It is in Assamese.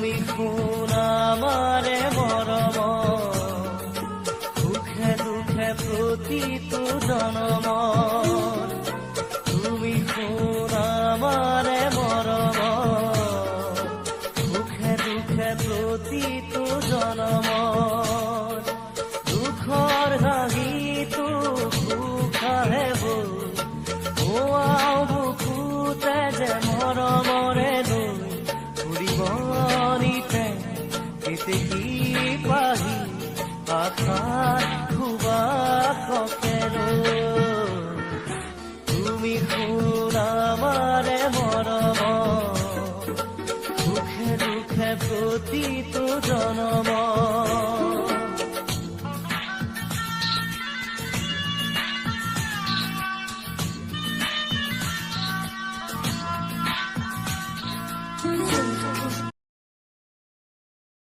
তুমি শুন আমাৰে মৰম, সুখে দুখে প্ৰতিটো জনম। তুমি শুন আমাৰে মৰম, সুখে দুখে প্ৰতিটো জনম। দুখৰ হাঁহিটো সুখাহে বৈ হোৱাও বুকুতে যে মৰমৰে লৈ ফুৰিবনিতে কেতেকী পাহি আশাত সুবাসকে লৈ। তুমি শুন আমাৰে মৰম, সুখে দুখে প্ৰতিটো জনম।